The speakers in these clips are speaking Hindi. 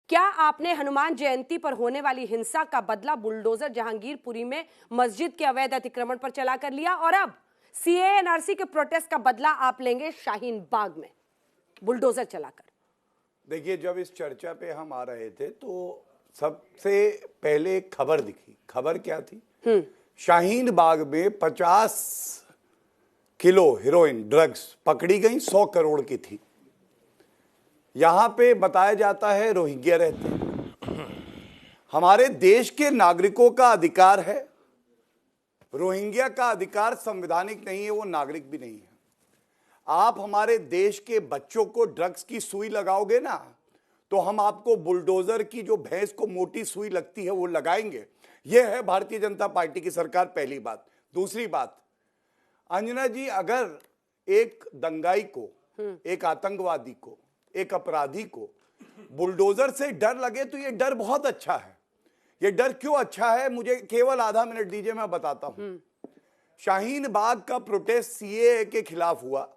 क्या आपने हनुमान जयंती पर होने वाली हिंसा का बदला बुलडोजर जहांगीरपुरी में मस्जिद के अवैध अतिक्रमण पर चला कर लिया और अब सीएए एनआरसी के प्रोटेस्ट का बदला आप लेंगे शाहीन बाग में बुलडोजर चलाकर? देखिए, जब इस चर्चा पे हम आ रहे थे तो सबसे पहले एक खबर दिखी। खबर क्या थी? शाहीन बाग में 50 किलो हेरोइन ड्रग्स पकड़ी गई, 100 करोड़ की थी। यहां पे बताया जाता है रोहिंग्या रहते हैं। हमारे देश के नागरिकों का अधिकार है, रोहिंग्या का अधिकार संवैधानिक नहीं है, वो नागरिक भी नहीं है। आप हमारे देश के बच्चों को ड्रग्स की सुई लगाओगे ना, तो हम आपको बुलडोजर की जो भैंस को मोटी सुई लगती है वो लगाएंगे। यह है भारतीय जनता पार्टी की सरकार, पहली बात। दूसरी बात, अंजना जी, अगर एक दंगाई को, एक आतंकवादी को, एक अपराधी को बुलडोजर से डर लगे तो ये डर बहुत अच्छा है। ये डर क्यों अच्छा है, मुझे केवल आधा मिनट दीजिए, मैं बताता हूं। शाहीन बाग का प्रोटेस्ट सीएए के खिलाफ हुआ।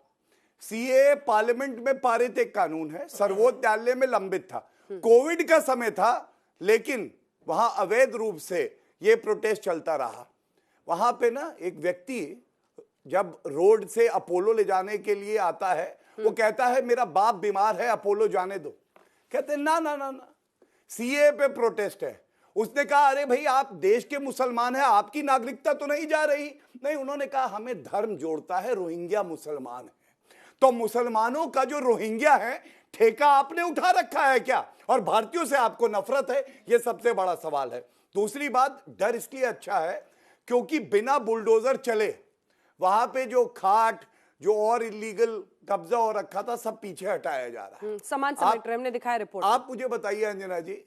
सीएए पार्लियामेंट में पारित एक कानून है, सर्वोच्च न्यायालय में लंबित था। कोविड का समय था, लेकिन वहां अवैध रूप से ये प्रोटेस्ट चलता रहा। वहां पे ना एक व्यक्ति जब रोड से अपोलो ले जाने के लिए आता है, वो कहता है मेरा बाप बीमार है, अपोलो जाने दो। कहते ना ना ना ना, सीएए पे प्रोटेस्ट है। उसने कहा अरे भाई, आप देश के मुसलमान हैं, आपकी नागरिकता तो नहीं जा रही। नहीं, उन्होंने कहा हमें धर्म जोड़ता है, रोहिंग्या मुसलमान है। तो मुसलमानों का जो रोहिंग्या है, ठेका आपने उठा रखा है क्या? और भारतीयों से आपको नफरत है, यह सबसे बड़ा सवाल है। दूसरी बात, डर इसलिए अच्छा है क्योंकि बिना बुलडोजर चले वहां पे जो खाट, जो और इलीगल कब्जा हो रखा था, सब पीछे हटाया जा रहा है। सामान समेट रहे, हमने दिखाया रिपोर्ट। आप मुझे बताइए अंजना जी,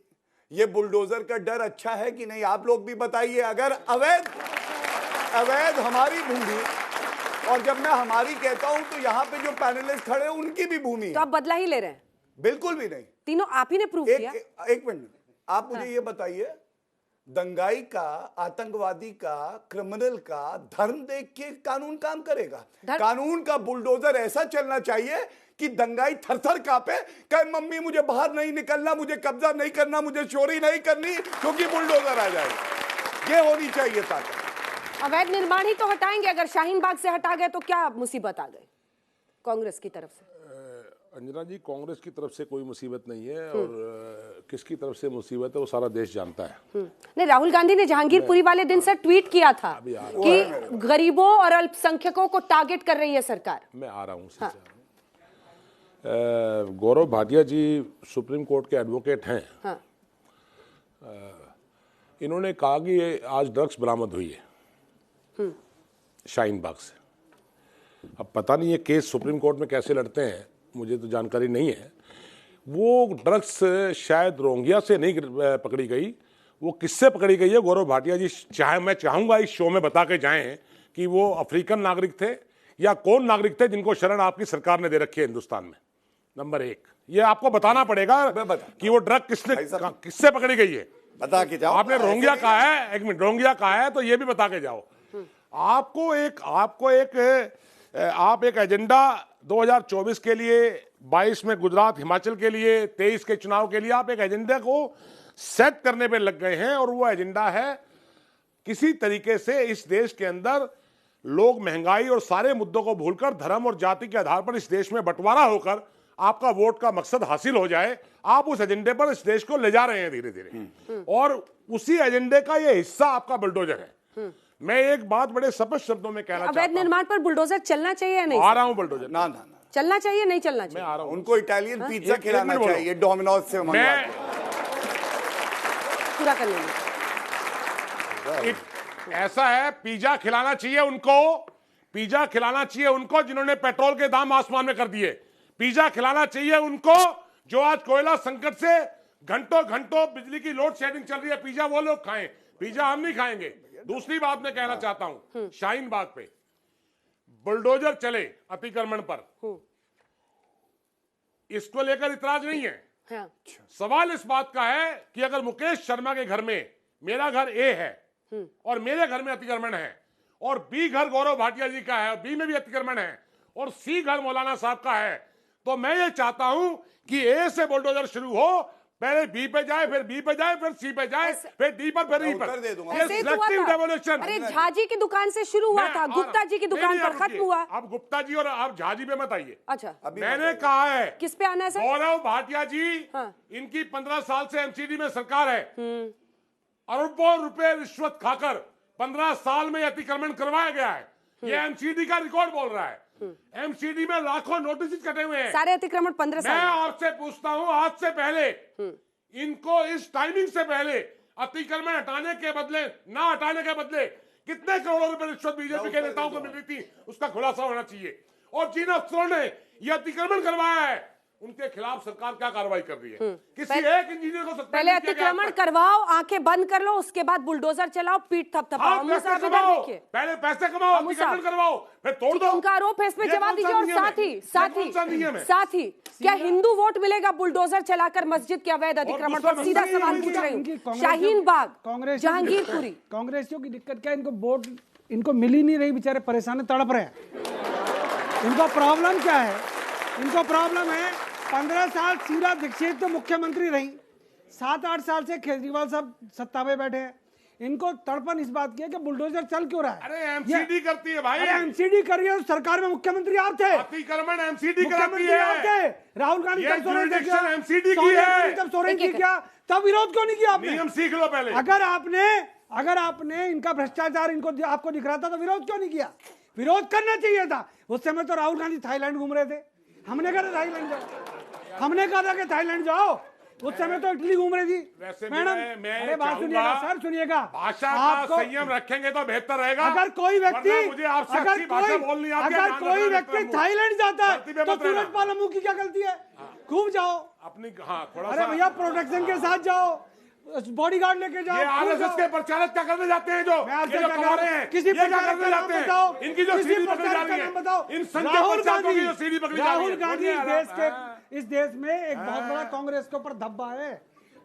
ये बुलडोजर का डर अच्छा है कि नहीं? आप लोग भी बताइए। अगर अवैध हमारी भूमि, और जब मैं हमारी कहता हूं तो यहाँ पे जो पैनलिस्ट खड़े हैं उनकी भी भूमि है, तो आप बदला ही ले रहे हैं? बिल्कुल भी नहीं। तीनों आप ही ने प्रूव किया। एक मिनट, आप मुझे ये बताइए, दंगाई का, आतंकवादी का, क्रिमिनल का धर्म देख के कानून काम करेगा? कानून का बुलडोजर ऐसा चलना चाहिए कि दंगाई थर-थर कांपे, कहे मम्मी मुझे बाहर नहीं निकलना, मुझे कब्जा नहीं करना, मुझे चोरी नहीं करनी, क्योंकि बुलडोजर आ जाएगा। ये होनी चाहिए ताकत। अवैध निर्माण ही तो हटाएंगे, अगर शाहीन बाग से हटा गए तो क्या मुसीबत आ गई कांग्रेस की तरफ से? अंजना जी, कांग्रेस की तरफ से कोई मुसीबत नहीं है, और किसकी तरफ से मुसीबत है वो सारा देश जानता है। नहीं, राहुल गांधी ने जहांगीरपुरी वाले दिन से ट्वीट किया था कि गरीबों और अल्पसंख्यकों को टारगेट कर रही है सरकार। मैं आ रहा हूँ। गौरव भाटिया जी सुप्रीम कोर्ट के एडवोकेट हैं। हाँ। इन्होंने कहा कि आज ड्रग्स बरामद हुई है शाहीन बाग से। अब पता नहीं ये केस सुप्रीम कोर्ट में कैसे लड़ते हैं, मुझे तो जानकारी नहीं है। वो ड्रग्स शायद रोहिंग्या से नहीं पकड़ी गई, वो किससे पकड़ी गई है गौरव भाटिया जी मैं चाहूंगा इस शो में बता के जाएं कि वो अफ्रीकन नागरिक थे या कौन नागरिक थे जिनको शरण आपकी सरकार ने दे रखी है हिंदुस्तान में। नंबर एक, ये आपको बताना पड़ेगा कि वो ड्रग किससे पकड़ी गई है। बता के जाओ। आपने रोहिंग्या कहा है, एक मिनट, रोहिंग्या कहा है तो ये भी बता के जाओ। आप एक एजेंडा 2024 के लिए, 22 में गुजरात हिमाचल के लिए, 23 के चुनाव के लिए आप एक एजेंडा को सेट करने पे लग गए हैं, और वो एजेंडा है किसी तरीके से इस देश के अंदर लोग महंगाई और सारे मुद्दों को भूलकर धर्म और जाति के आधार पर इस देश में बंटवारा होकर आपका वोट का मकसद हासिल हो जाए। आप उस एजेंडे पर इस देश को ले जा रहे हैं धीरे धीरे, और उसी एजेंडे का ये हिस्सा आपका बुलडोजर है। मैं एक बात बड़े स्पष्ट शब्दों में कहना चाहता हूं, अवैध निर्माण पर बुलडोजर चलना चाहिए या नहीं? आ रहा हूं बुलडोजर। ना ना ना, चलना चाहिए, नहीं चलना चाहिए? मैं आ रहा हूं। उनको इटालियन पिज्जा खिलाना चाहिए, डोमिनोज से मैं पूरा कर लेंगे। ऐसा है, पिज्जा खिलाना चाहिए उनको, पिज्जा खिलाना चाहिए उनको जिन्होंने पेट्रोल के दाम आसमान में कर दिए। पिज्जा खिलाना चाहिए उनको जो आज कोयला संकट से घंटों घंटों बिजली की लोड शेडिंग चल रही है। पिज्जा वो लोग खाएं, पिज्जा हम नहीं खाएंगे। दूसरी बात मैं कहना चाहता हूं, शाहीन बाग पे बुलडोजर चले अतिक्रमण पर, इसको लेकर इतराज नहीं है। हाँ। सवाल इस बात का है कि अगर मुकेश शर्मा के घर में, मेरा घर ए है और मेरे घर में अतिक्रमण है, और बी घर गौरव भाटिया जी का है और बी में भी अतिक्रमण है, और सी घर मौलाना साहब का है, तो मैं ये चाहता हूं कि ए से बुलडोजर शुरू हो, पहले बी पे जाए, फिर बी पे जाए, फिर सी पे जाए, फिर डी पर, फिर ई पर। उत्तर दे दूंगा। ये ऐसे ही तो हुआ सिलेक्टिव था। डेवोल्यूशन। अरे झा जी की दुकान से शुरू हुआ था, गुप्ता जी की दुकान पर खत्म हुआ। अब गुप्ता जी और आप झा जी पे मत आइए। अच्छा, मैंने कहा है किस पे आना है सर? गौरव भाटिया जी, हाँ। इनकी 15 साल से एमसीडी में सरकार है। अरबों रुपए रिश्वत खाकर 15 साल में अतिक्रमण करवाया गया है। ये एमसीडी का रिकॉर्ड बोल रहा है। एमसीडी में लाखों नोटिस कटे हुए हैं। सारे अतिक्रमण 15 मैं साल। आपसे पूछता हूं, आज से पहले इनको इस टाइमिंग से पहले अतिक्रमण हटाने के बदले, ना हटाने के बदले कितने करोड़ों रुपए रिश्वत बीजेपी के नेताओं को मिल रही थी, उसका खुलासा होना चाहिए। और जिन अफसरों ने यह अतिक्रमण करवाया है, उनके खिलाफ सरकार क्या कार्रवाई कर रही है? किसी एक इंजीनियर को सस्पेंड पहले नहीं किया गया अतिक्रमण अब तक। करवाओ, आंखें बंद कर लो, उसके बाद बुलडोजर चलाओ, पीठ थपथपाओ। आप अमू पैसे साहब इधर कमाओ, देखिए, पहले पैसे कमाओ, अमू अतिक्रमण साहब। करवाओ, फिर तोड़ दो। उनका आरोप है, इसमें ये जवाब कौन सा दीजिए। और नियम है? साथ ही ये कौन सा नियम है? साथ ही क्या हिंदू वोट मिलेगा बुलडोजर चलाकर मस्जिद के अवैध अतिक्रमण दूसरा पर? सीधा मसला ये सवाल है पूछ कि रही इनकी हूँ। कांग्रेस शाहीन बाग, कांग्रेस जहांगीरपुरी, कांग्रेसियों की दिक्कत क्या है? इनको वोट इनको मिल ही नहीं रही, बेचारे परेशान है, तड़प रहे हैं। इनको प्रॉब्लम क्या है? इनको प्रॉब्लम है 15 साल शीला दीक्षित तो मुख्यमंत्री रही, 7-8 साल से केजरीवाल साहब सत्ता में बैठे हैं। इनको तड़पन इस बात की है कि बुलडोजर चल क्यों रहा है। अरे एमसीडी करती है भाई। अरे एमसीडी कर रही है, उस सरकार में मुख्यमंत्री आप थे। अतिक्रमण एमसीडी कराती मुख्यमंत्री आप थे। है। राहुल गांधी ये तब सोरेन jurisdiction किया, MCD की सोनिया है। गांधी तब सोरेन की एक-एक किया, तब विरोध क्यों नहीं किया आपने? नियम सीख लो पहले। अगर आपने इनका भ्रष्टाचार इनको आपको दिख रहा था तो विरोध क्यों नहीं किया? विरोध करना चाहिए था। उस समय तो राहुल गांधी थाईलैंड घूम रहे थे, हमने कहा था थाईलैंड जाओ, हमने कहा था कि थाईलैंड जाओ। उस समय तो इटली घूम रही थी। वैसे मैडम, मैं अरे बात सुनिएगा चाहूंगा, सर, सुनिएगा। भाषा का आपको संयम रखेंगे तो बेहतर रहेगा। अगर कोई व्यक्ति वरना मुझे आपसे अच्छी भाषा बोलनी आती है, अगर ध्यान कोई रखना व्यक्ति रहता है। थाईलैंड जाता धरती पे है तो मत रहना। सूरज पालमू की क्या गलती है? खूब जाओ। अपनी थोड़ा अरे सा भैया प्रोटेक्शन के साथ जाओ, बॉडीगार्ड लेके जाओ। ये खूब आरएसएस जाओ। के प्रचारक क्या करने जाते हैं? जो मैं आपसे ये जो क्या कमा कह रहे रहा हैं, हूं? किसी ये क्या प्रचारक करने का नाम जाते बताओ। हैं? इनकी जो किसी सीढ़ी पकड़ी जा प्रचारक रही का है, नाम बताओ। इन संख्या राहुल प्रचारकों की गांधी, जो सीढ़ी पकड़ी जा रही है, राहुल गांधी बोलिए इस देश में एक बहुत बड़ा कांग्रेस के ऊपर धब्बा है।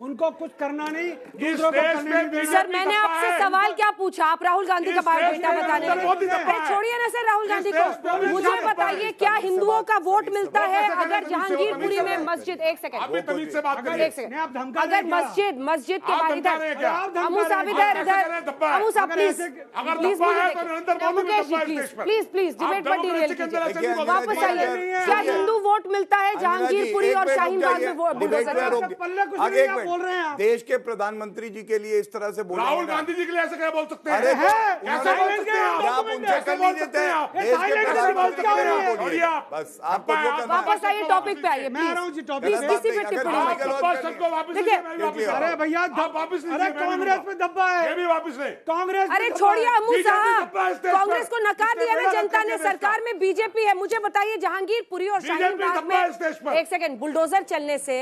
उनको कुछ करना नहीं, इस दूसरों को देश करने में नहीं देना। सर मैंने आपसे सवाल क्या पूछा? आप राहुल गांधी का इस बायोडाटा देश में बताने नरेंद्र मोदी का लगे। है। छोड़िए ना सर राहुल गांधी इस देश में को, मुझे नरेंद्र बताइए मोदी क्या हिंदुओं का वोट मिलता है कैसे अगर करें? जहांगीरपुरी में तमीज से मस्जिद? एक सेकंड, आप भी तमीज से बात अगर करिए। एक सेकंड। नहीं, आप धमका अगर रहे हैं क्या? मस्जिद के आप बाहर धमका रहे हैं क्या? आप धमका अमू साहब रहे हैं। इधर आप कैसे कह रहे हैं इधर धब्बा? अमू साहब अगर प्लीज ऐसे- अगर प्लीज धब्बा है तो नरेंद्र मोदी में मुकेश जी धब्बा है इस देश प्लीज पर। प्लीज आप डिबेट पर डेमोक्रेसी के अंदर ऐसे नहीं बोल वापस सकते। आइए। क्या हिंदू वोट मिलता है जहांगीरपुरी और शाहीन बाग में बुलडोजर? पल्ले कुछ आगे नहीं, एक आप बोल रहे हैं मिनट, आप। देश के प्रधानमंत्री जी के लिए इस तरह से बोल राहुल गांधी जी के लिए ऐसे क्या बोल सकते हैं? अरे है, कैसे बोल सकते हैं आप? आप उनसे कर लीजिए तय। ये देश के थाईलैंड से प्रधानमंत्री क्या हो के रही लिए है? आप बोलिए। छोड़िए आप। बस आपको जो करना है। वापस आइए, टॉपिक पे आइए मैं आ रहा हूँ जी, टॉपिक प्लीज पे। किसी पे टिप्पणी अगर मत आप करिए। धब्बा सबको वापस देखिए, लीजिए, मैं भी वापस अरे भैया आप वापस लीजिए, अरे मैं भी कांग्रेस लूंगा। पे धब्बा ये है। भी वापस नहीं। कांग्रेस अरे पे छोड़िए धब्बा है। अमू बीजेपी साहब, धब्बा है इस देश पर। कांग्रेस को नकार इससे दिया ना बड़ा जनता ने। धक्का देश सरकार में बीजेपी है। मुझे बताइए जहांगीरपुरी और शाहीन बीजेपी बाग धब्बा है इस देश में पर। एक सेकंड बुलडोजर चलने से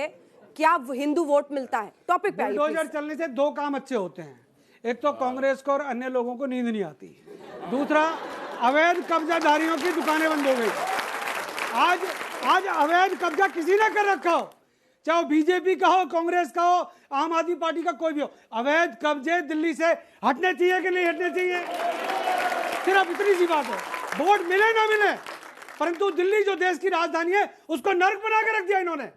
क्या हिंदू वोट मिलता है? टॉपिक पे आइए बुलडोजर प्लीज। चलने से दो काम अच्छे होते हैं। एक तो कांग्रेस को और अन्य लोगों को नींद नहीं आती, दूसरा अवैध कब्जाधारियों की दुकानें बंद हो गई। आज अवैध कब्जा किसी ने कर रखा हो, चाहे वो बीजेपी का हो, कांग्रेस का हो, आम आदमी पार्टी का कोई भी हो, अवैध कब्जे दिल्ली से हटने चाहिए कि नहीं हटने चाहिए? सिर्फ इतनी सी बात है। वोट मिले ना मिले, परंतु दिल्ली जो देश की राजधानी है उसको नर्क बना के रख दिया इन्होंने।